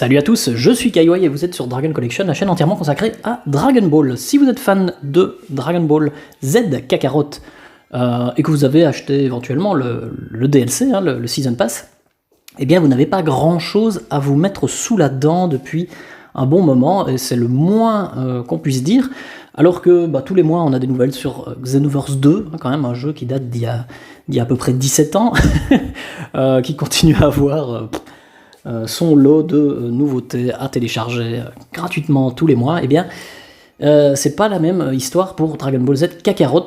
Salut à tous, je suis Kaiwai et vous êtes sur Dragon Collection, la chaîne entièrement consacrée à Dragon Ball. Si vous êtes fan de Dragon Ball Z Kakarot et que vous avez acheté éventuellement le DLC, le Season Pass, eh bien vous n'avez pas grand chose à vous mettre sous la dent depuis un bon moment, et c'est le moins qu'on puisse dire, alors que tous les mois on a des nouvelles sur Xenoverse 2, quand même un jeu qui date d'il y a à peu près 17 ans, qui continue à avoir son lot de nouveautés à télécharger gratuitement tous les mois. Eh bien, c'est pas la même histoire pour Dragon Ball Z Kakarot,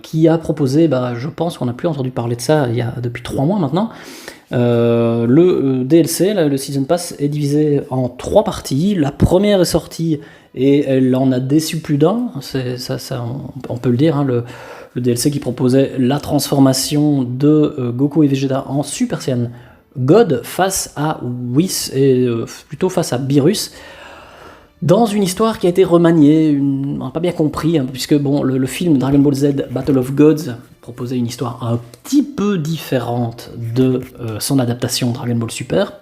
qui a proposé, je pense qu'on n'a plus entendu parler de ça depuis 3 mois maintenant. Le DLC, le Season Pass, est divisé en 3 parties. La première est sortie et elle en a déçu plus d'un, on peut le dire, le DLC qui proposait la transformation de Goku et Vegeta en Super Saiyan God face à Whis et plutôt face à Beerus, dans une histoire qui a été remaniée, on n'a pas bien compris, puisque le film Dragon Ball Z Battle of Gods proposait une histoire un petit peu différente de son adaptation Dragon Ball Super.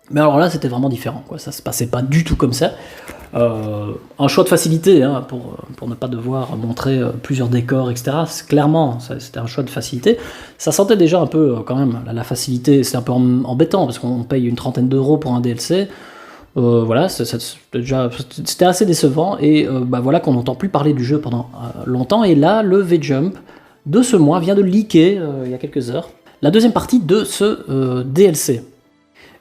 Mais alors là, c'était vraiment différent, quoi. Ça se passait pas du tout comme ça. Un choix de facilité, pour ne pas devoir montrer plusieurs décors, etc. Clairement, c'était un choix de facilité. Ça sentait déjà un peu, quand même, la facilité. C'est un peu embêtant, parce qu'on paye une trentaine d'euros pour un DLC. C'était assez décevant. Et voilà qu'on n'entend plus parler du jeu pendant longtemps. Et là, le V-Jump de ce mois vient de leaker, il y a quelques heures, la deuxième partie de ce DLC.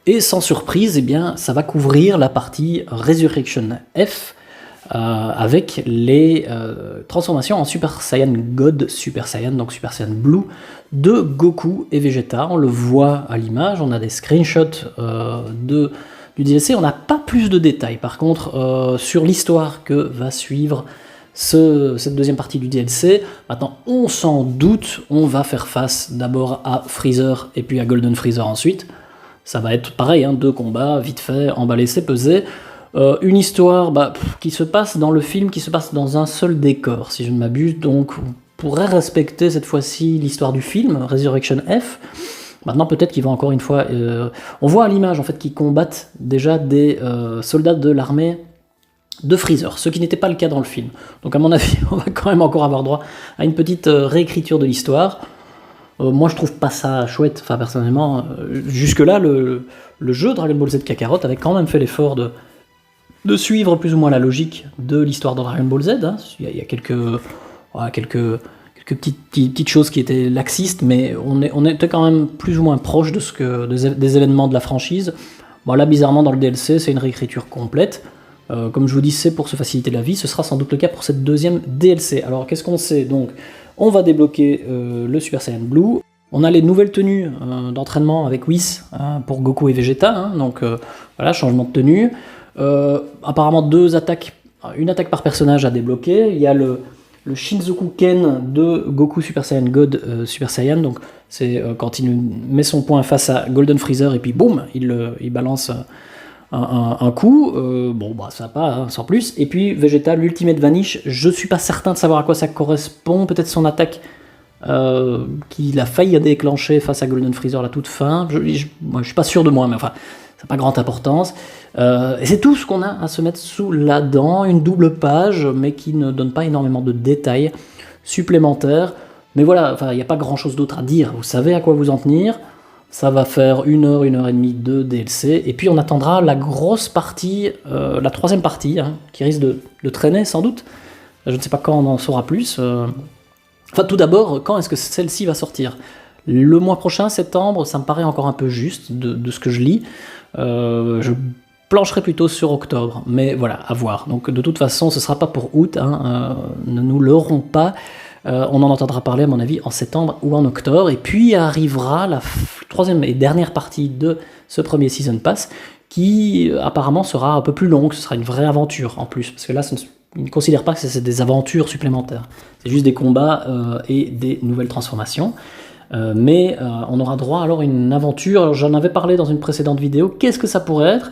Et sans surprise, ça va couvrir la partie Resurrection F avec les transformations en Super Saiyan God, Super Saiyan, donc Super Saiyan Blue de Goku et Vegeta. On le voit à l'image, on a des screenshots du DLC, on n'a pas plus de détails. Par contre, sur l'histoire que va suivre cette deuxième partie du DLC, maintenant on s'en doute, on va faire face d'abord à Freezer et puis à Golden Freezer ensuite. Ça va être pareil, 2 combats, vite fait, emballé, c'est pesé. Une histoire qui se passe dans le film, qui se passe dans un seul décor, si je ne m'abuse. Donc on pourrait respecter cette fois-ci l'histoire du film, Resurrection F. Maintenant, peut-être qu'il va encore une fois... on voit à l'image, en fait, qu'ils combattent déjà des soldats de l'armée de Freezer, ce qui n'était pas le cas dans le film. Donc à mon avis, on va quand même encore avoir droit à une petite réécriture de l'histoire. Moi je trouve pas ça chouette, personnellement, jusque-là le jeu Dragon Ball Z Kakarot avait quand même fait l'effort de suivre plus ou moins la logique de l'histoire de Dragon Ball Z. Il y a quelques petites choses qui étaient laxistes, mais on était quand même plus ou moins proche des événements de la franchise. Là bizarrement dans le DLC c'est une réécriture complète. Comme je vous dis, c'est pour se faciliter la vie, ce sera sans doute le cas pour cette deuxième DLC. Alors qu'est-ce qu'on sait donc ? On va débloquer le Super Saiyan Blue. On a les nouvelles tenues d'entraînement avec Whis pour Goku et Vegeta. Donc changement de tenue. Apparemment 2 attaques, une attaque par personnage à débloquer. Il y a le Shinzoku Ken de Goku Super Saiyan God Super Saiyan. Donc c'est quand il met son poing face à Golden Freezer et puis boum, il balance un coup, ça va, sans plus. Et puis Vegeta, l'Ultimate Vanish, je suis pas certain de savoir à quoi ça correspond, peut-être son attaque qu'il a failli déclencher face à Golden Freezer à la toute fin, je suis pas sûr de moi, mais ça n'a pas grande importance. Et c'est tout ce qu'on a à se mettre sous la dent, une double page, mais qui ne donne pas énormément de détails supplémentaires. Mais voilà, il n'y a pas grand chose d'autre à dire, vous savez à quoi vous en tenir. Ça va faire 1 heure et demie de DLC, et puis on attendra la grosse partie, la 3e partie, qui risque de traîner sans doute. Je ne sais pas quand on en saura plus. Tout d'abord, quand est-ce que celle-ci va sortir ? Le mois prochain, septembre, ça me paraît encore un peu juste de ce que je lis. Je plancherai plutôt sur octobre, mais voilà, à voir. Donc de toute façon, ce ne sera pas pour août, ne nous leurrons pas. On en entendra parler à mon avis en septembre ou en octobre, et puis arrivera la 3e et dernière partie de ce premier Season Pass qui apparemment sera un peu plus longue, ce sera une vraie aventure en plus, parce que là ils ne considèrent pas que c'est des aventures supplémentaires, c'est juste des combats et des nouvelles transformations, mais on aura droit alors à une aventure. Alors, j'en avais parlé dans une précédente vidéo, qu'est-ce que ça pourrait être ?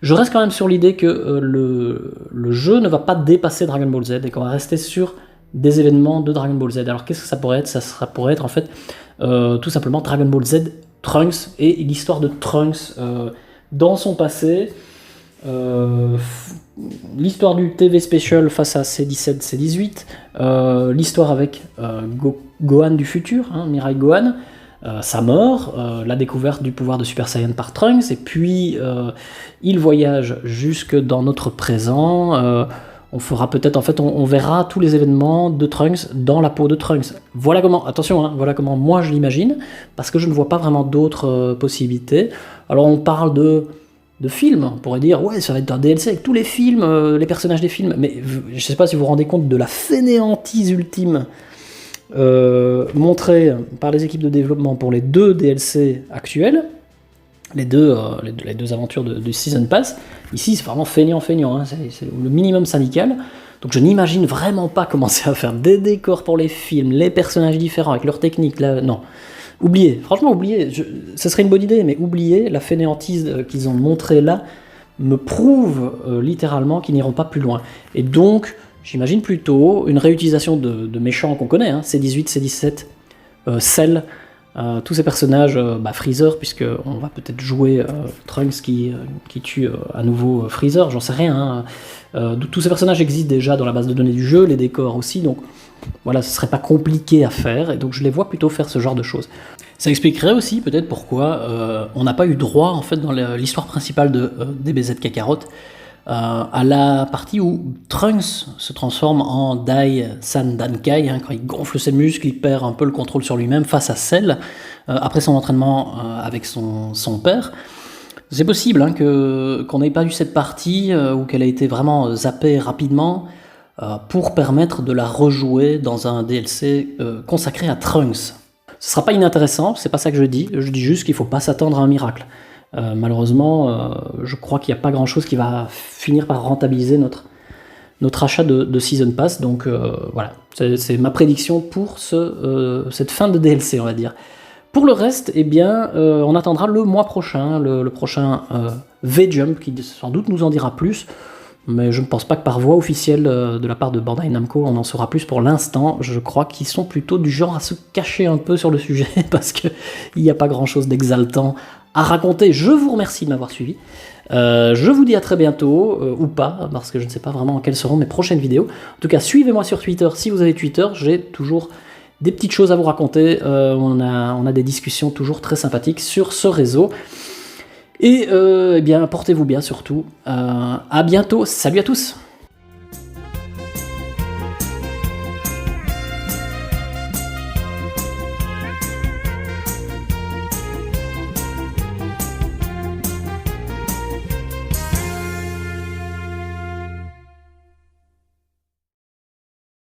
Je reste quand même sur l'idée que le jeu ne va pas dépasser Dragon Ball Z et qu'on va rester sur des événements de Dragon Ball Z. Alors qu'est-ce que ça pourrait être ? Ça pourrait être en fait tout simplement Dragon Ball Z Trunks et l'histoire de Trunks dans son passé. L'histoire du TV Special face à C17, C18, l'histoire avec Gohan du futur, hein, Mirai Gohan, sa mort, la découverte du pouvoir de Super Saiyan par Trunks, et puis il voyage jusque dans notre présent. On fera peut-être, en fait, on verra tous les événements de Trunks dans la peau de Trunks. Voilà comment, attention, hein, voilà comment moi je l'imagine, parce que je ne vois pas vraiment d'autres possibilités. Alors on parle de films, on pourrait dire, ouais, ça va être un DLC avec tous les films, les personnages des films, mais je ne sais pas si vous vous rendez compte de la fainéantise ultime montrée par les équipes de développement pour les 2 DLC actuels, les deux aventures de Season Pass. Ici, c'est vraiment feignant, hein, c'est le minimum syndical. Donc je n'imagine vraiment pas commencer à faire des décors pour les films, les personnages différents avec leurs techniques, là, non. Oubliez, franchement oubliez, ce serait une bonne idée, mais oubliez, la fainéantise qu'ils ont montrée là me prouve littéralement qu'ils n'iront pas plus loin. Et donc, j'imagine plutôt une réutilisation de méchants qu'on connaît, hein, C18, C17, Cell, tous ces personnages, Freezer, puisqu'on va peut-être jouer Trunks qui tue à nouveau Freezer, j'en sais rien. Hein. Tous ces personnages existent déjà dans la base de données du jeu, les décors aussi, donc voilà, ce serait pas compliqué à faire, et donc je les vois plutôt faire ce genre de choses. Ça expliquerait aussi peut-être pourquoi on n'a pas eu droit, en fait, dans l'histoire principale de DBZ Kakarot, à la partie où Trunks se transforme en Dai San Dankai, hein, quand il gonfle ses muscles, il perd un peu le contrôle sur lui-même face à Cell, après son entraînement avec son père. C'est possible hein, qu'on n'ait pas eu cette partie, ou qu'elle a été vraiment zappée rapidement, pour permettre de la rejouer dans un DLC consacré à Trunks. Ce sera pas inintéressant, c'est pas ça que je dis juste qu'il faut pas s'attendre à un miracle. Malheureusement, je crois qu'il n'y a pas grand chose qui va finir par rentabiliser notre achat de Season Pass, donc voilà, c'est ma prédiction pour cette fin de DLC, on va dire. Pour le reste, eh bien, on attendra le mois prochain, le prochain V-Jump, qui sans doute nous en dira plus, mais je ne pense pas que par voie officielle de la part de Bandai Namco, on en saura plus pour l'instant. Je crois qu'ils sont plutôt du genre à se cacher un peu sur le sujet, parce qu'il n'y a pas grand-chose d'exaltant à raconter. Je vous remercie de m'avoir suivi. Je vous dis à très bientôt, ou pas, parce que je ne sais pas vraiment quelles seront mes prochaines vidéos. En tout cas, suivez-moi sur Twitter si vous avez Twitter, j'ai toujours des petites choses à vous raconter. On a des discussions toujours très sympathiques sur ce réseau. Et eh bien, portez-vous bien surtout. À bientôt. Salut à tous.